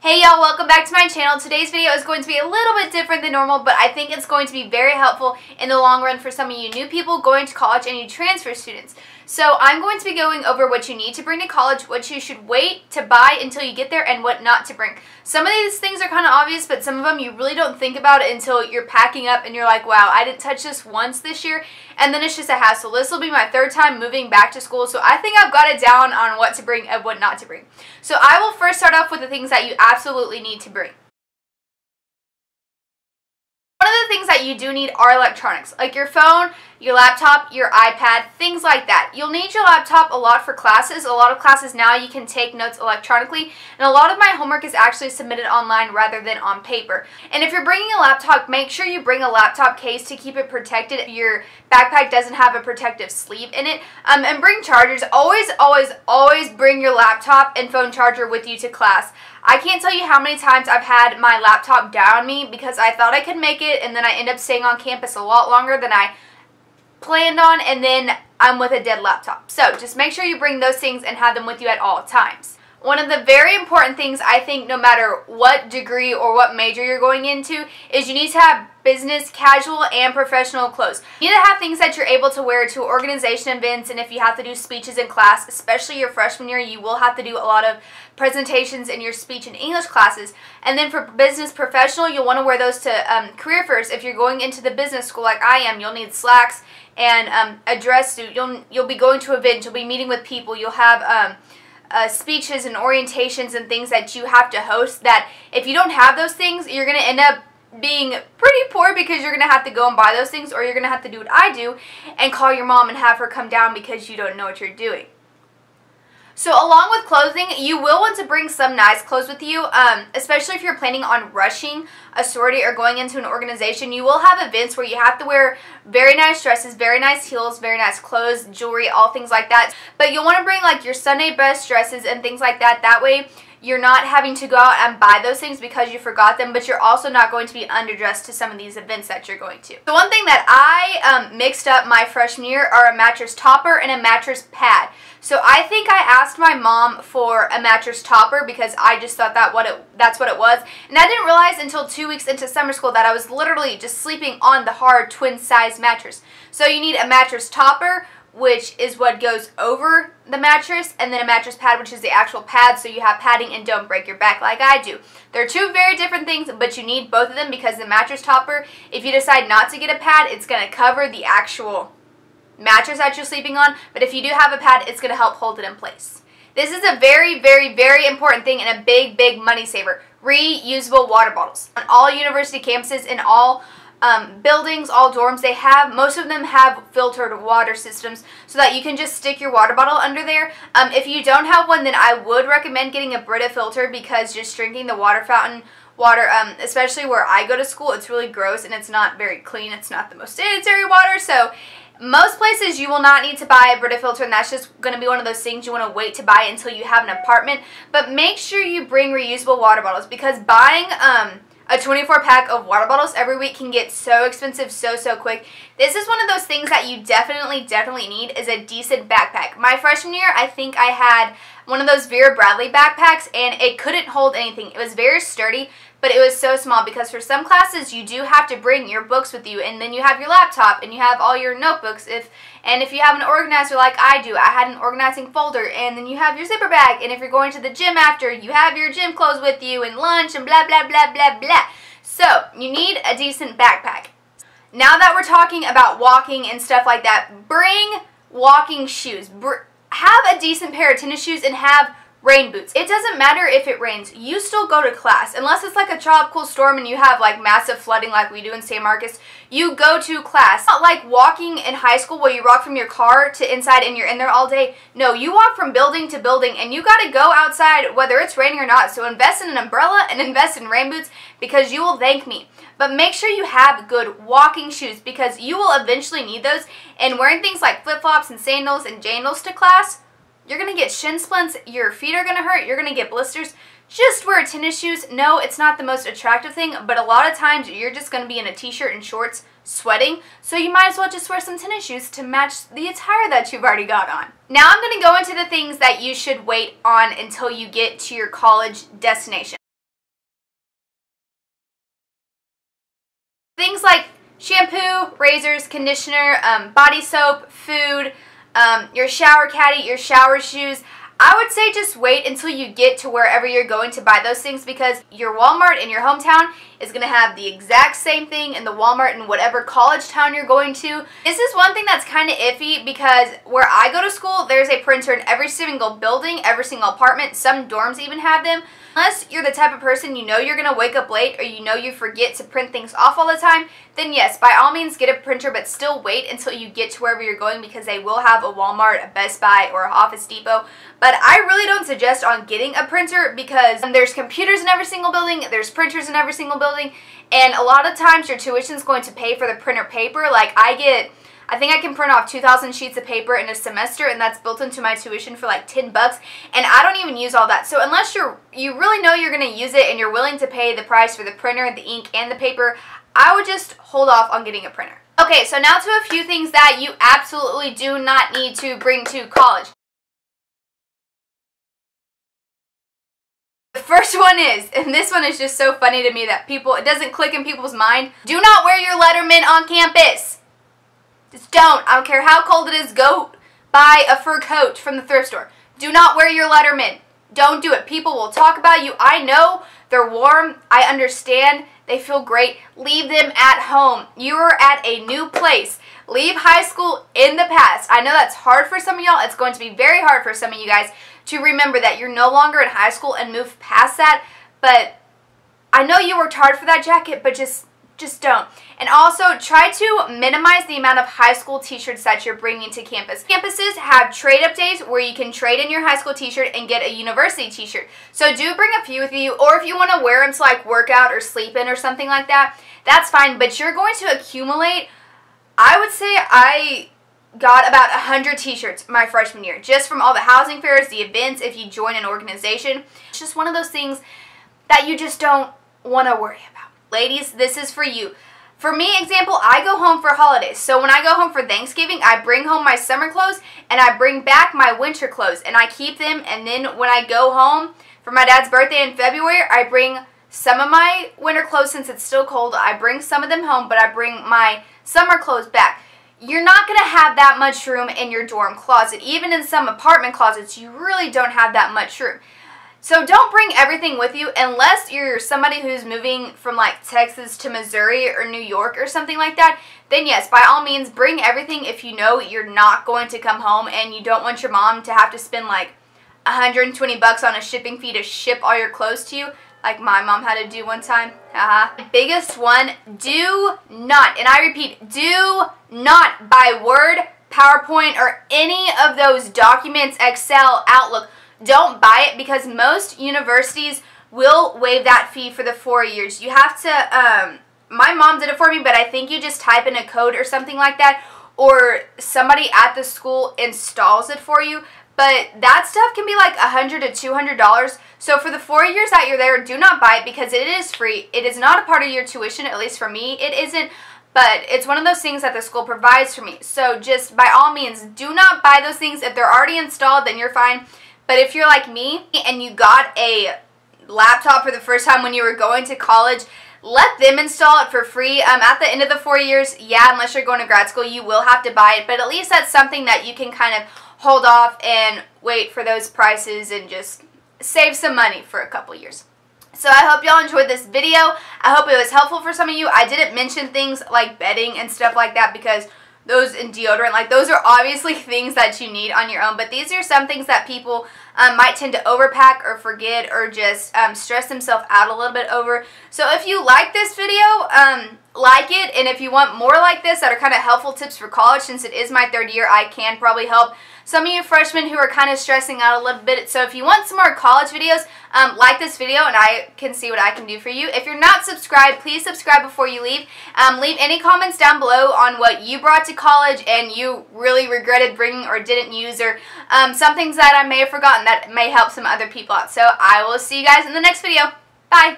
Hey y'all, welcome back to my channel. Today's video is going to be a little bit different than normal, but I think it's going to be very helpful in the long run for some of you new people going to college and you transfer students. So I'm going to be going over what you need to bring to college, what you should wait to buy until you get there, and what not to bring. Some of these things are kind of obvious, but some of them you really don't think about it until you're packing up and you're like, wow, I didn't touch this once this year, and then it's just a hassle. This will be my third time moving back to school, so I think I've got it down on what to bring and what not to bring. So I will first start off with the things that you absolutely need to bring. One of the things that you do need are electronics, like your phone, your laptop, your iPad, things like that. You'll need your laptop a lot for classes. A lot of classes now you can take notes electronically, and a lot of my homework is actually submitted online rather than on paper. And if you're bringing a laptop, make sure you bring a laptop case to keep it protected if your backpack doesn't have a protective sleeve in it. And bring chargers. Always bring your laptop and phone charger with you to class. I can't tell you how many times I've had my laptop down on me because I thought I could make it, and then I end up staying on campus a lot longer than I planned on, and then I'm with a dead laptop. So just make sure you bring those things and have them with you at all times. One of the very important things, I think, no matter what degree or what major you're going into, is you need to have business, casual, and professional clothes. You need to have things that you're able to wear to organization events, and if you have to do speeches in class, especially your freshman year, you will have to do a lot of presentations in your speech and English classes. And then for business professional, you'll want to wear those to career fairs. If you're going into the business school like I am, you'll need slacks and a dress suit. You'll be going to events, you'll be meeting with people, you'll have speeches and orientations and things that you have to host, that if you don't have those things, you're going to end up being pretty poor because you're going to have to go and buy those things, or you're going to have to do what I do and call your mom and have her come down because you don't know what you're doing. So along with clothing, you will want to bring some nice clothes with you, especially if you're planning on rushing a sorority or going into an organization. You will have events where you have to wear very nice dresses, very nice heels, very nice clothes, jewelry, all things like that. But you'll want to bring like your Sunday best dresses and things like that. That way you're not having to go out and buy those things because you forgot them, but you're also not going to be underdressed to some of these events that you're going to. The one thing that I mixed up my freshman year are a mattress topper and a mattress pad. So I think I asked my mom for a mattress topper because I just thought that's what it was. And I didn't realize until 2 weeks into summer school that I was literally just sleeping on the hard twin size mattress. So you need a mattress topper, which is what goes over the mattress, and then a mattress pad, which is the actual pad, so you have padding and don't break your back like I do. They're two very different things, but you need both of them because the mattress topper, if you decide not to get a pad, it's going to cover the actual mattress that you're sleeping on, but if you do have a pad, it's going to help hold it in place. This is a very important thing and a big money saver. Reusable water bottles. On all university campuses, in all buildings, all dorms, most of them have filtered water systems so that you can just stick your water bottle under there. If you don't have one, then I would recommend getting a Brita filter because just drinking the water fountain water, especially where I go to school, it's really gross and it's not very clean. It's not the most sanitary water, so most places you will not need to buy a Brita filter, and that's just going to be one of those things you want to wait to buy until you have an apartment. But make sure you bring reusable water bottles because buying a 24-pack of water bottles every week can get so expensive so quick. This is one of those things that you definitely need is a decent backpack. My freshman year, I think I had one of those Vera Bradley backpacks, and it couldn't hold anything. It was very sturdy, but it was so small because for some classes you do have to bring your books with you, and then you have your laptop and you have all your notebooks. If you have an organizer like I do, I had an organizing folder, and then you have your zipper bag, and if you're going to the gym after, you have your gym clothes with you and lunch and blah blah. So you need a decent backpack. Now that we're talking about walking and stuff like that, bring walking shoes. Have a decent pair of tennis shoes and have rain boots. It doesn't matter if it rains. You still go to class. Unless it's like a tropical storm and you have like massive flooding like we do in San Marcos, you go to class. It's not like walking in high school where you walk from your car to inside and you're in there all day. No, you walk from building to building, and you got to go outside whether it's raining or not. So invest in an umbrella and invest in rain boots because you will thank me. But make sure you have good walking shoes because you will eventually need those. And wearing things like flip-flops and sandals and jandals to class, you're going to get shin splints, your feet are going to hurt, you're going to get blisters. Just wear tennis shoes. No, it's not the most attractive thing, but a lot of times you're just going to be in a t-shirt and shorts sweating, so you might as well just wear some tennis shoes to match the attire that you've already got on. Now I'm going to go into the things that you should wait on until you get to your college destination. Things like shampoo, razors, conditioner, body soap, food, your shower caddy, your shower shoes. I would say just wait until you get to wherever you're going to buy those things, because your Walmart in your hometown is going to have the exact same thing in the Walmart in whatever college town you're going to. This is one thing that's kind of iffy, because where I go to school, there's a printer in every single building, every single apartment. Some dorms even have them. Unless you're the type of person you know you're going to wake up late, or you know you forget to print things off all the time, then yes, by all means get a printer, but still wait until you get to wherever you're going, because they will have a Walmart, a Best Buy, or a Office Depot. But I really don't suggest on getting a printer, because there's computers in every single building, there's printers in every single building, and a lot of times your tuition is going to pay for the printer paper. Like I think I can print off 2,000 sheets of paper in a semester, and that's built into my tuition for like $10, and I don't even use all that. So unless you really know you're going to use it and you're willing to pay the price for the printer, the ink, and the paper, I would just hold off on getting a printer. Okay, so now to a few things that you absolutely do not need to bring to college. The first one is, and this one is just so funny to me that it doesn't click in people's mind, do not wear your lettermen on campus. Just don't. I don't care how cold it is. Go buy a fur coat from the thrift store. Do not wear your lettermen. Don't do it. People will talk about you. I know they're warm. I understand. They feel great. Leave them at home. You are at a new place. Leave high school in the past. I know that's hard for some of y'all. It's going to be very hard for some of you guys to remember that you're no longer in high school and move past that. But I know you worked hard for that jacket, but just don't. And also, try to minimize the amount of high school t-shirts that you're bringing to campus. Campuses have trade-up days where you can trade in your high school t-shirt and get a university t-shirt. So do bring a few with you, or if you want to wear them to like work out or sleep in or something like that, that's fine. But you're going to accumulate, I would say I got about 100 t-shirts my freshman year, just from all the housing fairs, the events, if you join an organization. It's just one of those things that you just don't want to worry about. Ladies, this is for you. For me, example, I go home for holidays. So when I go home for Thanksgiving, I bring home my summer clothes and I bring back my winter clothes and I keep them. And then when I go home for my dad's birthday in February, I bring some of my winter clothes since it's still cold. I bring some of them home, but I bring my summer clothes back. You're not going to have that much room in your dorm closet. Even in some apartment closets, you really don't have that much room. So don't bring everything with you unless you're somebody who's moving from like Texas to Missouri or New York or something like that. Then yes, by all means, bring everything if you know you're not going to come home and you don't want your mom to have to spend like $120 on a shipping fee to ship all your clothes to you, like my mom had to do one time. The biggest one, do not, and I repeat, do not by Word, PowerPoint, or any of those documents, Excel, Outlook. Don't buy it, because most universities will waive that fee for the 4 years. You have to, my mom did it for me, but I think you just type in a code or something like that, or somebody at the school installs it for you. But that stuff can be like $100 to $200. So for the 4 years that you're there, do not buy it, because it is free. It is not a part of your tuition, at least for me, it isn't. But it's one of those things that the school provides for me. So just by all means, do not buy those things. If they're already installed, then you're fine. But if you're like me and you got a laptop for the first time when you were going to college, let them install it for free. At the end of the 4 years, yeah, unless you're going to grad school, you will have to buy it. But at least that's something that you can kind of hold off and wait for those prices and just save some money for a couple years. So I hope y'all enjoyed this video. I hope it was helpful for some of you. I didn't mention things like bedding and stuff like that, because those and deodorant, like those are obviously things that you need on your own, but these are some things that people might tend to overpack or forget, or just stress themselves out a little bit over. So if you like this video, like it, and if you want more like this that are kind of helpful tips for college, since it is my 3rd year, I can probably help some of you freshmen who are kind of stressing out a little bit. So if you want some more college videos, like this video and I can see what I can do for you. If you're not subscribed, please subscribe before you leave. Leave any comments down below on what you brought to college and you really regretted bringing or didn't use, or some things that I may have forgotten that may help some other people out. So I will see you guys in the next video. Bye!